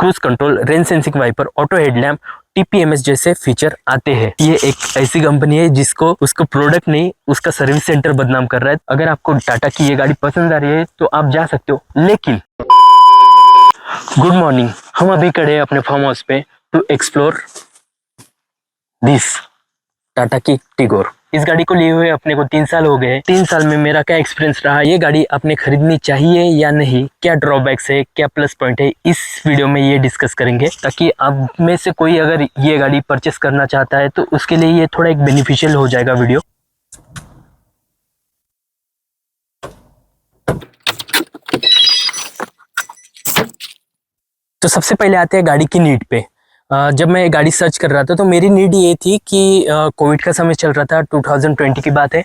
Cruise control, rain sensing wiper, auto headlamp, TPMS जैसे feature आते हैं। ये एक ऐसी कंपनी है जिसको उसको प्रोडक्ट नहीं उसका सर्विस सेंटर बदनाम कर रहा है। अगर आपको टाटा की ये गाड़ी पसंद आ रही है तो आप जा सकते हो, लेकिन गुड मॉर्निंग, हम अभी खड़े हैं अपने फार्म हाउस पे टू एक्सप्लोर दिस टाटा की टिगोर। इस गाड़ी को लिए हुए अपने को 3 साल हो गए। 3 साल में मेरा क्या एक्सपीरियंस रहा, ये गाड़ी आपने खरीदनी चाहिए या नहीं, क्या ड्रॉबैक्स है, क्या प्लस पॉइंट है, इस वीडियो में ये डिस्कस करेंगे, ताकि आप में से कोई अगर ये गाड़ी परचेस करना चाहता है तो उसके लिए ये थोड़ा एक बेनिफिशियल हो जाएगा वीडियो। तो सबसे पहले आते हैं गाड़ी की नीड पे। जब मैं गाड़ी सर्च कर रहा था तो मेरी नीड ये थी कि कोविड का समय चल रहा था, 2020 की बात है,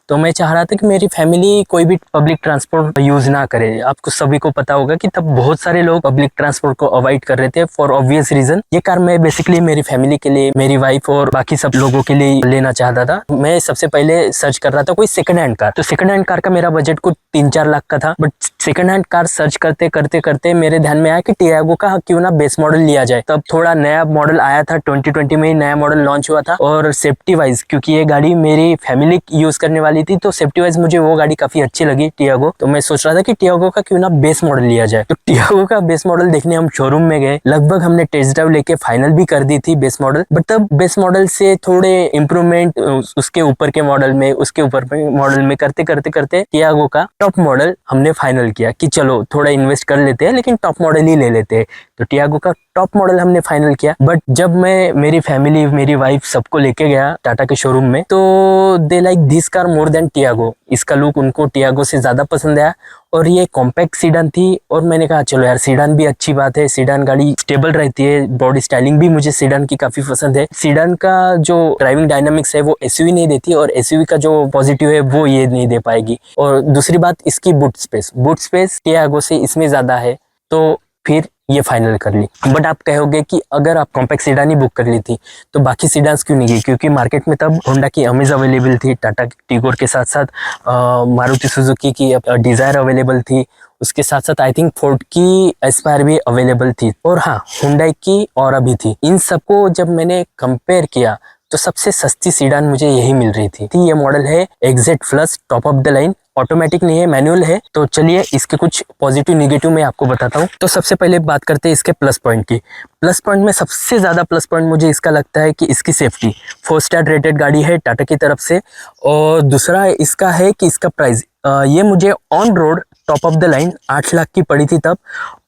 तो मैं चाह रहा था कि मेरी फैमिली कोई भी पब्लिक ट्रांसपोर्ट यूज़ ना करे। आपको सभी को पता होगा कि तब बहुत सारे लोग पब्लिक ट्रांसपोर्ट को अवॉइड कर रहे थे फॉर ऑब्वियस रीज़न। ये कार मैं बेसिकली मेरी फैमिली के लिए, मेरी वाइफ और बाकी सब लोगों के लिए लेना चाहता था। मैं सबसे पहले सर्च कर रहा था कोई सेकंड हैंड कार। तो सेकंड हैंड कार का मेरा बजट कुछ 3-4 लाख का था, but second hand car search करते करते करते मेरे ध्यान में आया कि टियागो का क्यों ना बेस मॉडल लिया जाए। तब थोड़ा नया मॉडल आया था, 2020 में ही नया मॉडल लॉन्च हुआ था, और सेफ्टी वाइज क्योंकि ये गाड़ी मेरी फैमिली यूज करने वाली थी तो सेफ्टी वाइज मुझे वो गाड़ी काफी अच्छी लगी टियागो। तो मैं सोच रहा था कि टियागो का क्यों ना बेस मॉडल लिया जाए। तो टियागो का बेस मॉडल देखने हम शोरूम में गए, लगभग हमने टेस्ट ड्राइव लेके फाइनल भी कर दी थी बेस मॉडल, बट तब बेस मॉडल से थोड़े इंप्रूवमेंट उसके ऊपर के मॉडल में, उसके ऊपर के मॉडल में करते करते करते टियागो का टॉप मॉडल हमने फाइनल किया कि चलो थोड़ा इन्वेस्ट कर लेते हैं लेकिन टॉप मॉडल ही ले लेते हैं। तो टियागो का टॉप मॉडल हमने फाइनल किया। बट जब मैं मेरी फैमिली, मेरी वाइफ सबको लेके गया टाटा के शोरूम में, तो they like this car more than Tiago. इसका लुक उनको टियागो से ज्यादा पसंद आया, और ये कॉम्पैक्ट सीडान थी। और मैंने कहा चलो यार सीडान भी अच्छी बात है, सीडान गाड़ी स्टेबल रहती है, बॉडी स्टाइलिंग भी मुझे सीडान की काफी पसंद है। सीडान का जो ड्राइविंग डायनामिक्स है वो एसयूवी नहीं देती, और एसयूवी का जो पॉजिटिव है वो ये नहीं दे पाएगी। और दूसरी बात, इसकी बूट स्पेस टियागो से इसमें ज्यादा है, तो फिर ये फाइनल कर ली। बट आप कहोगे कि अगर आप कॉम्पैक्ट सीडान ही बुक कर ली थी तो बाकी सीडान्स क्यों नहीं गई, क्योंकि मार्केट में तब होंडा की अमेज अवेलेबल थी, टाटा टिगोर के साथ साथ मारुति सुजुकी की डिजायर अवेलेबल थी, उसके साथ साथ आई थिंक फोर्ड की एस्पायर भी अवेलेबल थी, और हाँ हुंडई की और भी थी। इन सबको जब मैंने कंपेयर किया तो सबसे सस्ती सीडान मुझे यही मिल रही थी। ये मॉडल है exact plus, top of the line, automatic नहीं है, मैनुअल है। तो चलिए इसके कुछ पॉजिटिव निगेटिव मैं आपको बताता हूँ। तो सबसे पहले बात करते हैं इसके प्लस पॉइंट की। प्लस पॉइंट में सबसे ज़्यादा प्लस पॉइंट मुझे इसका लगता है कि इसकी सेफ्टी 4 स्टार रेटेड गाड़ी है टाटा की तरफ से। और दूसरा इसका है कि इसका प्राइस, ये मुझे on road top of the line 8 lakh की पड़ी थी तब।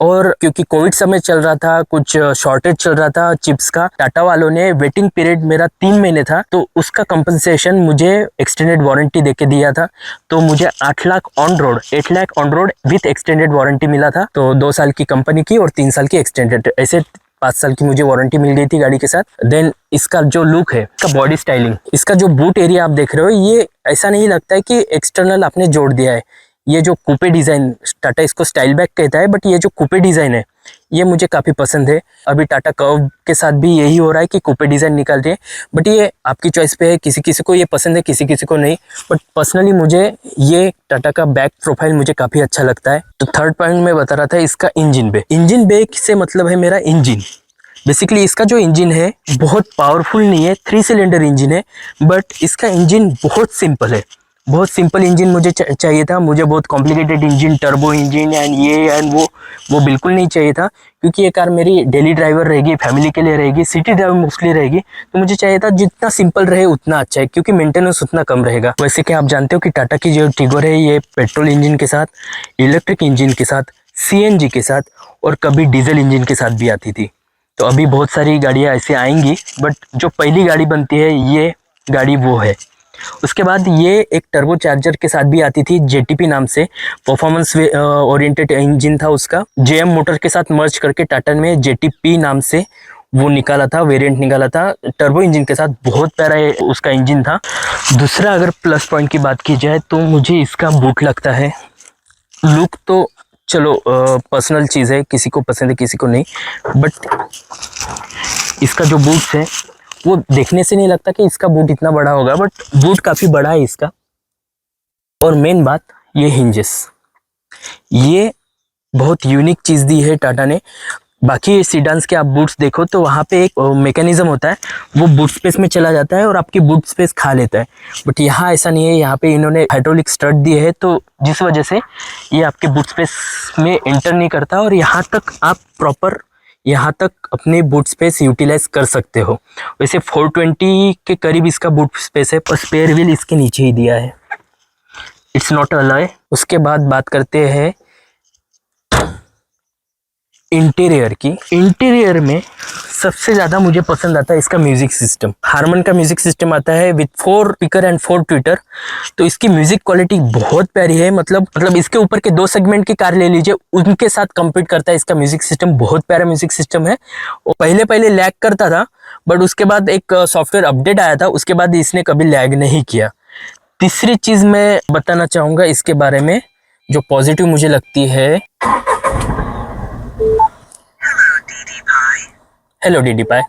और क्योंकि कोविड समय चल रहा था, कुछ शॉर्टेज चल रहा था चिप्स का, टाटा वालों ने वेटिंग पीरियड मेरा 3 महीने था तो उसका कंपनसेशन मुझे एक्सटेंडेड वारंटी देके दिया था। तो मुझे 8 lakh on road, 8 lakh on road with extended warranty मिला था। तो 2 साल की कंपनी की और 3 साल की एक्सटेंडेड, ऐसे 5 साल की मुझे वारंटी मिल गई थी गाड़ी के साथ। देन इसका जो लुक है, इसका बॉडी स्टाइलिंग, इसका जो बूट एरिया आप देख रहे हो, ये ऐसा नहीं लगता है कि एक्सटर्नल आपने जोड़ दिया है। ये जो कूपे डिज़ाइन, टाटा इसको स्टाइल बैक कहता है, बट ये जो कूपे डिज़ाइन है ये मुझे काफ़ी पसंद है। अभी टाटा कर्व के साथ भी यही हो रहा है कि कूपे डिज़ाइन निकाल रहे हैं, बट ये आपकी चॉइस पे है, किसी किसी को ये पसंद है, किसी किसी को नहीं। बट पर्सनली मुझे ये टाटा का बैक प्रोफाइल मुझे काफ़ी अच्छा लगता है। तो थर्ड पॉइंट मैं बता रहा था इसका इंजन बे। इंजन बे से मतलब है मेरा इंजन। बेसिकली इसका जो इंजन है बहुत पावरफुल नहीं है, 3 सिलेंडर इंजन है, बट इसका इंजन बहुत सिंपल है। बहुत सिंपल इंजन मुझे चाहिए था। मुझे बहुत complicated engine, turbo engine and ये एंड वो बिल्कुल नहीं चाहिए था, क्योंकि ये कार मेरी डेली ड्राइवर रहेगी, फैमिली के लिए रहेगी, सिटी ड्राइवर मोस्टली रहेगी। तो मुझे चाहिए था जितना सिंपल रहे उतना अच्छा है, क्योंकि मेंटेनेंस उतना कम रहेगा। वैसे कि आप जानते हो कि टाटा की जो टिगोर है ये पेट्रोल इंजन के साथ, इलेक्ट्रिक इंजन के साथ, CNG के साथ और कभी डीजल इंजन के साथ भी आती थी। तो अभी बहुत सारी गाड़ियाँ ऐसे आएंगी, बट जो पहली गाड़ी बनती है ये गाड़ी वो है। उसके बाद ये एक टर्बो चार्जर के साथ भी आती थी, JTP नाम से, परफॉर्मेंस ओरिएंटेड इंजन था उसका। JM मोटर के साथ मर्ज करके टाटा में JTP नाम से वो निकाला था, वेरिएंट निकाला था टर्बो इंजन के साथ। बहुत प्यारा उसका इंजन था। दूसरा अगर प्लस पॉइंट की बात की जाए तो मुझे इसका बूट लगता है। लुक तो चलो पर्सनल चीज़ है, किसी को पसंद है किसी को नहीं, बट इसका जो बूट्स है वो देखने से नहीं लगता कि इसका बूट इतना बड़ा होगा, बट बूट काफ़ी बड़ा है इसका। और मेन बात ये हिंजेस, ये बहुत यूनिक चीज़ दी है टाटा ने। बाकी सीडान्स के आप बूट्स देखो तो वहाँ पे एक मैकेनिज्म होता है, वो बूट स्पेस में चला जाता है और आपकी बूट स्पेस खा लेता है। बट यहाँ ऐसा नहीं है, यहाँ पे इन्होंने हाइड्रोलिक स्ट्रट दिए है, तो जिस वजह से ये आपके बूट स्पेस में एंटर नहीं करता और यहाँ तक आप प्रॉपर यहाँ तक अपने बूट स्पेस यूटिलाइज कर सकते हो। वैसे 420 के करीब इसका बूट स्पेस है, पर स्पेयर व्हील इसके नीचे ही दिया है, इट्स नॉट अलॉय। उसके बाद बात करते हैं इंटीरियर की। इंटीरियर में सबसे ज़्यादा मुझे पसंद आता है इसका म्यूज़िक सिस्टम। हारमन का म्यूज़िक सिस्टम आता है विथ 4 स्पीकर एंड 4 ट्विटर, तो इसकी म्यूज़िक क्वालिटी बहुत प्यारी है। मतलब इसके ऊपर के 2 सेगमेंट की कार ले लीजिए, उनके साथ कंपीट करता है इसका म्यूज़िक सिस्टम। बहुत प्यारा म्यूज़िक सिस्टम है। वो पहले लैग करता था, बट उसके बाद एक सॉफ्टवेयर अपडेट आया था, उसके बाद इसने कभी लैग नहीं किया। तीसरी चीज़ मैं बताना चाहूँगा इसके बारे में जो पॉजिटिव मुझे लगती है, हेलो डीडी पाई।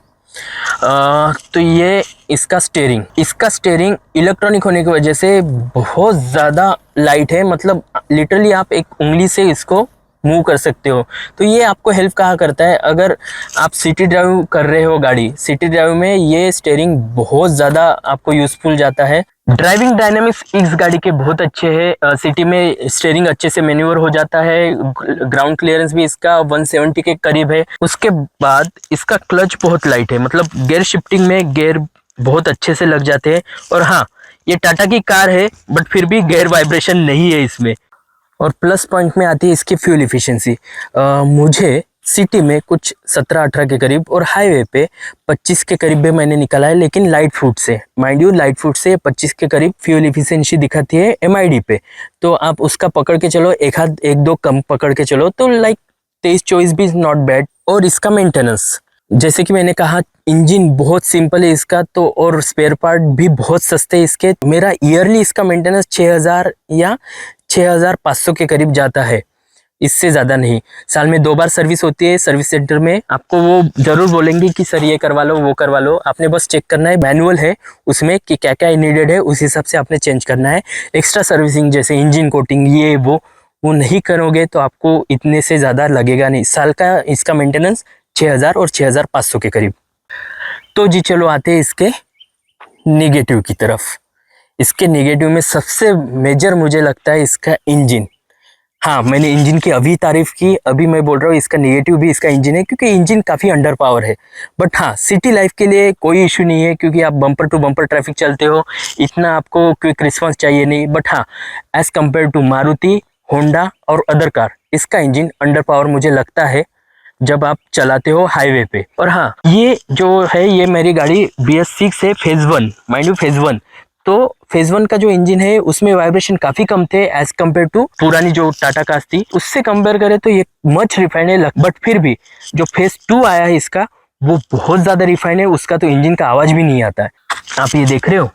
तो ये इसका स्टेयरिंग इलेक्ट्रॉनिक होने की वजह से बहुत ज़्यादा लाइट है। मतलब लिटरली आप एक उंगली से इसको मूव कर सकते हो। तो ये आपको हेल्प कहाँ करता है, अगर आप सिटी ड्राइव कर रहे हो गाड़ी, सिटी ड्राइव में ये स्टेयरिंग बहुत ज़्यादा आपको यूज़फुल जाता है। ड्राइविंग डायनामिक्स इस गाड़ी के बहुत अच्छे हैं। सिटी में स्टीयरिंग अच्छे से मैन्यूवर हो जाता है। ग्राउंड क्लियरेंस भी इसका 170 के करीब है। उसके बाद इसका क्लच बहुत लाइट है, मतलब गियर शिफ्टिंग में गियर बहुत अच्छे से लग जाते हैं। और हाँ, ये टाटा की कार है बट फिर भी गियर वाइब्रेशन नहीं है इसमें। और प्लस पॉइंट में आती है इसकी फ्यूल इफिशिएंसी। मुझे सिटी में कुछ 17-18 के करीब और हाईवे पे 25 के करीब भी मैंने निकाला है, लेकिन लाइट फूट से, माइंड यू, लाइट फूट से 25 के करीब फ्यूल इफिशिएंसी दिखाती है MID पे। तो आप उसका पकड़ के चलो, एक दो कम पकड़ के चलो तो लाइक 23-24 भी नॉट बैड। और इसका मेंटेनेंस, जैसे कि मैंने कहा, इंजन बहुत सिंपल है इसका, तो और स्पेयर पार्ट भी बहुत सस्ते हैं इसके। मेरा ईयरली इसका मेंटेनेंस 6000 या 6500 के करीब जाता है, इससे ज़्यादा नहीं। साल में 2 बार सर्विस होती है सर्विस सेंटर में। आपको वो ज़रूर बोलेंगे कि सर ये करवा लो, वो करवा लो। आपने बस चेक करना है, मैनुअल है उसमें कि क्या क्या नीडेड है, उस हिसाब से आपने चेंज करना है। एक्स्ट्रा सर्विसिंग जैसे इंजन कोटिंग ये वो नहीं करोगे तो आपको इतने से ज़्यादा लगेगा नहीं। साल का इसका मेंटेनेंस 6000 और 6500 के करीब। तो जी चलो आते हैं इसके नेगेटिव की तरफ। इसके नेगेटिव में सबसे मेजर मुझे लगता है इसका इंजन। हाँ, मैंने इंजन की अभी तारीफ की, अभी मैं बोल रहा हूँ इसका नेगेटिव भी इसका इंजन है, क्योंकि इंजन काफ़ी अंडर पावर है। बट हाँ, सिटी लाइफ के लिए कोई इशू नहीं है, क्योंकि आप बम्पर टू बम्पर ट्रैफिक चलते हो, इतना आपको क्विक रिस्पांस चाहिए नहीं। बट हाँ, as compare to Maruti, Honda और अदर कार, इसका इंजन अंडर पावर मुझे लगता है जब आप चलाते हो हाईवे पे। और हाँ, ये जो है ये मेरी गाड़ी BS6 है, फेज़ 1, माइंड यू फेज़ 1। तो फेज़ 1 का जो इंजन है उसमें वाइब्रेशन काफ़ी कम थे एज़ कम्पेयर टू पुरानी जो टाटा कार्स थी, उससे कंपेयर करें तो ये मच रिफाइंड है। बट फिर भी जो फेज़ 2 आया है इसका, वो बहुत ज़्यादा रिफाइंड है। उसका तो इंजन का आवाज़ भी नहीं आता है। आप ये देख रहे हो,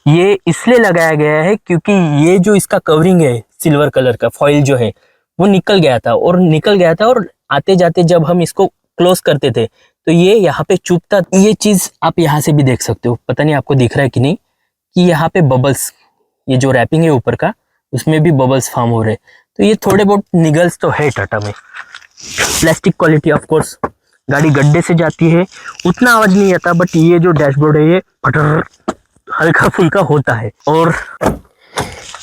ये इसलिए लगाया गया है क्योंकि ये जो इसका कवरिंग है सिल्वर कलर का फॉइल जो है वो निकल गया था और आते जाते जब हम इसको क्लोज करते थे तो ये यहाँ पे चुभता। ये चीज़ आप यहाँ से भी देख सकते हो, पता नहीं आपको दिख रहा है कि नहीं, कि यहाँ पे बबल्स, ये जो रैपिंग है ऊपर का, उसमें भी बबल्स फॉर्म हो रहे हैं। तो ये थोड़े बहुत निगल्स तो है टाटा में। प्लास्टिक क्वालिटी, ऑफ कोर्स गाड़ी गड्ढे से जाती है, उतना आवाज़ नहीं आता, बट ये जो डैशबोर्ड है ये पटर हल्का फुल्का होता है। और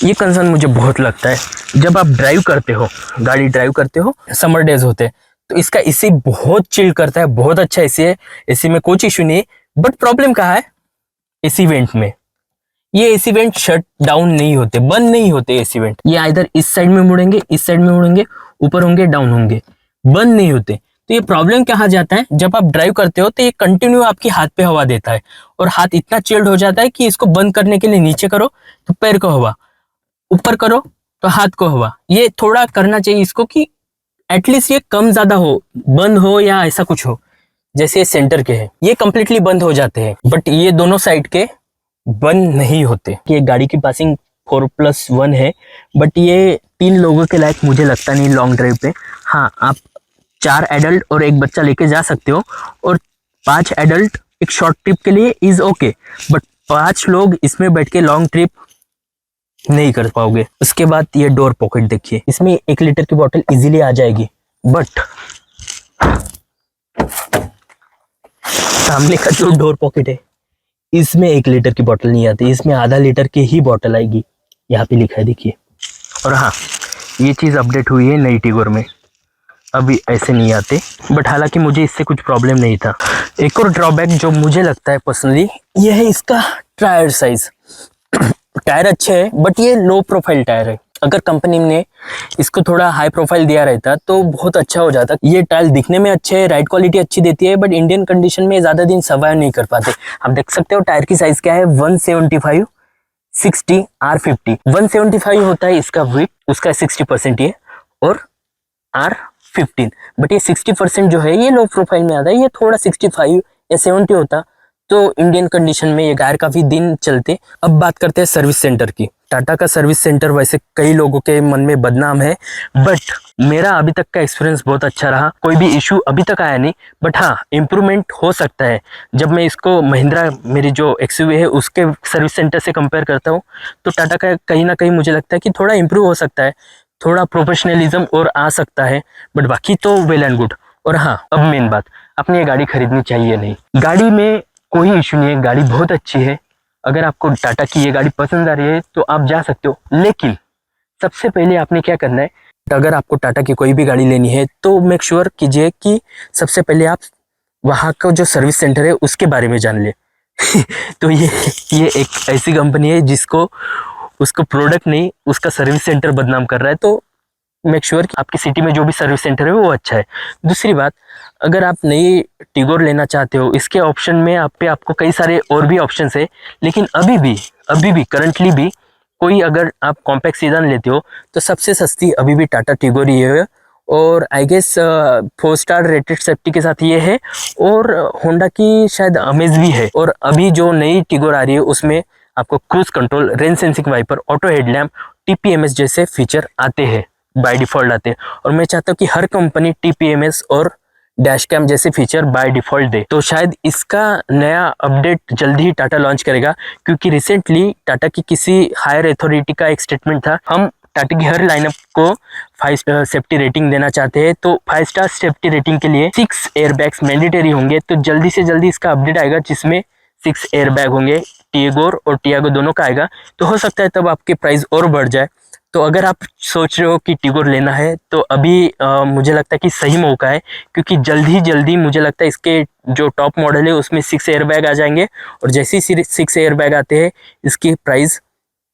ये कंसर्न मुझे बहुत लगता है जब आप ड्राइव करते हो, गाड़ी ड्राइव करते हो, समर डेज होते हैं, तो इसका एसी बहुत चिल करता है, बहुत अच्छा एसी है, एसी में कोई इशू नहीं है। बट प्रॉब्लम कहाँ है, एसी वेंट में। ये एसी वेंट शट डाउन नहीं होते, बंद नहीं होते एसी वेंट। ये आइदर इस साइड में मुड़ेंगे, इस साइड में मुड़ेंगे, ऊपर होंगे, डाउन होंगे, बंद नहीं होते। तो ये प्रॉब्लम कहाँ जाता है, जब आप ड्राइव करते हो तो ये कंटिन्यू आपके हाथ पे हवा देता है और हाथ इतना चिल्ड हो जाता है कि इसको बंद करने के लिए नीचे करो तो पैर को हवा, ऊपर करो तो हाथ को हवा। ये थोड़ा करना चाहिए इसको कि एटलीस्ट ये कम ज्यादा हो, बंद हो या ऐसा कुछ हो। जैसे ये सेंटर के हैं, ये कंप्लीटली बंद हो जाते हैं, बट ये दोनों साइड के बंद नहीं होते। ये गाड़ी की पासिंग 4+1 है, बट ये 3 लोगों के लायक मुझे लगता नहीं लॉन्ग ड्राइव पे। हाँ, आप 4 एडल्ट और 1 बच्चा लेके जा सकते हो, और 5 एडल्ट एक शॉर्ट ट्रिप के लिए इज ओके, बट 5 लोग इसमें बैठ के लॉन्ग ट्रिप नहीं कर पाओगे। उसके बाद ये डोर पॉकेट देखिए, इसमें 1 लीटर की बोतल इजीली आ जाएगी, बट सामने का जो डोर पॉकेट है इसमें 1 लीटर की बोतल नहीं आती, इसमें आधा लीटर की ही बोतल आएगी, यहाँ पे लिखा है देखिए। और हाँ, ये चीज़ अपडेट हुई है नई टिगोर में, अभी ऐसे नहीं आते, बट हालांकि मुझे इससे कुछ प्रॉब्लम नहीं था। एक और ड्रॉबैक जो मुझे लगता है पर्सनली, ये है इसका टायर साइज। टायर अच्छे है बट ये लो प्रोफाइल टायर है। अगर कंपनी ने इसको थोड़ा हाई प्रोफाइल दिया रहता तो बहुत अच्छा हो जाता। ये टायर दिखने में अच्छे है, राइड क्वालिटी अच्छी देती है, बट इंडियन कंडीशन में ज़्यादा दिन सर्वाइव नहीं कर पाते। आप देख सकते हो टायर की साइज क्या है, 175 60 R50। 175 होता है इसका विड्थ, उसका 60% ये, और R15, बट ये 60% जो है ये लो प्रोफाइल में आता है। ये थोड़ा 65 या 70 होता तो इंडियन कंडीशन में ये टायर काफी दिन चलते। अब बात करते हैं सर्विस सेंटर की। टाटा का सर्विस सेंटर वैसे कई लोगों के मन में बदनाम है, बट मेरा अभी तक का एक्सपीरियंस बहुत अच्छा रहा। कोई भी इशू अभी तक आया नहीं, बट हाँ इम्प्रूवमेंट हो सकता है। जब मैं इसको महिंद्रा, मेरी जो एक्सयूवी है उसके सर्विस सेंटर से कंपेयर करता हूँ तो टाटा का कहीं ना कहीं मुझे लगता है कि थोड़ा इम्प्रूव हो सकता है, थोड़ा प्रोफेशनलिज्म और आ सकता है, बट बाकी तो वेल एंड गुड। और हाँ, अब मेन बात, अपनी ये गाड़ी खरीदनी चाहिए नहीं। गाड़ी में कोई इशू नहीं है, गाड़ी बहुत अच्छी है। अगर आपको टाटा की ये गाड़ी पसंद आ रही है तो आप जा सकते हो, लेकिन सबसे पहले आपने क्या करना है, अगर आपको टाटा की कोई भी गाड़ी लेनी है तो मेक श्योर कीजिए कि सबसे पहले आप वहाँ का जो सर्विस सेंटर है उसके बारे में जान ले। तो ये एक ऐसी कंपनी है जिसको उसको प्रोडक्ट नहीं, उसका सर्विस सेंटर बदनाम कर रहा है। तो मेक श्योर कि आपकी सिटी में जो भी सर्विस सेंटर है वो अच्छा है। दूसरी बात, अगर आप नई टिगोर लेना चाहते हो, इसके ऑप्शन में आपको कई सारे और भी ऑप्शन है, लेकिन अभी भी करंटली भी कोई अगर आप कॉम्पैक्ट सीडान लेते हो तो सबसे सस्ती अभी भी टाटा टिगोर ही है। और I guess 4 star rated safety के साथ ये है, और होंडा की शायद अमेज भी है। और अभी जो नई टिगोर आ रही है उसमें आपको cruise control, rain sensing wiper, auto headlamp, TPMS जैसे फीचर आते हैं, बाय डिफॉल्ट आते हैं। और मैं चाहता हूँ कि हर कंपनी TPMS और डैश कैम जैसे फीचर बाय डिफॉल्ट दे। तो शायद इसका नया अपडेट जल्दी ही टाटा लॉन्च करेगा, क्योंकि रिसेंटली टाटा की किसी हायर अथॉरिटी का एक स्टेटमेंट था, हम टाटा की हर लाइनअप को 5 स्टार सेफ्टी रेटिंग देना चाहते हैं। तो 5 स्टार सेफ्टी रेटिंग के लिए 6 एयरबैग्स मैंडेटरी होंगे। तो जल्दी से जल्दी इसका अपडेट आएगा जिसमें 6 एयरबैग होंगे, टिगोर और टियागो दोनों का आएगा। तो हो सकता है तब आपके प्राइस और बढ़ जाए। तो अगर आप सोच रहे हो कि टिगोर लेना है तो अभी मुझे लगता है कि सही मौका है, क्योंकि जल्दी मुझे लगता है इसके जो टॉप मॉडल है उसमें 6 एयरबैग आ जाएंगे, और जैसे ही 6 एयरबैग आते हैं इसकी प्राइस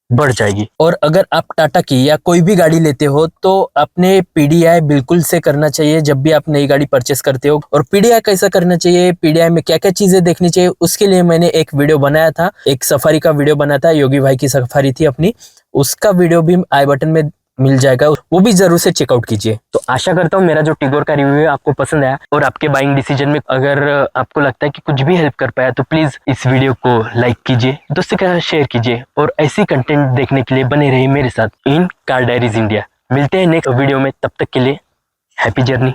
बढ़ जाएगी। और अगर आप टाटा की या कोई भी गाड़ी लेते हो तो अपने PDI बिल्कुल से करना चाहिए जब भी आप नई गाड़ी परचेस करते हो। और PDI कैसा करना चाहिए, PDI में क्या क्या चीजें देखनी चाहिए, उसके लिए मैंने एक वीडियो बनाया था, एक सफारी का वीडियो बनाया था, योगी भाई की सफारी थी अपनी, उसका वीडियो भी आई बटन में मिल जाएगा, वो भी जरूर से चेकआउट कीजिए। तो आशा करता हूँ मेरा जो टिगोर का रिव्यू है आपको पसंद आया, और आपके बाइंग डिसीजन में अगर आपको लगता है कि कुछ भी हेल्प कर पाया तो प्लीज इस वीडियो को लाइक कीजिए, दोस्तों के साथ शेयर कीजिए, और ऐसी कंटेंट देखने के लिए बने रहिए मेरे साथ इन कार डायरीज इंडिया। मिलते हैं नेक्स्ट वीडियो में, तब तक के लिए हैप्पी जर्नी।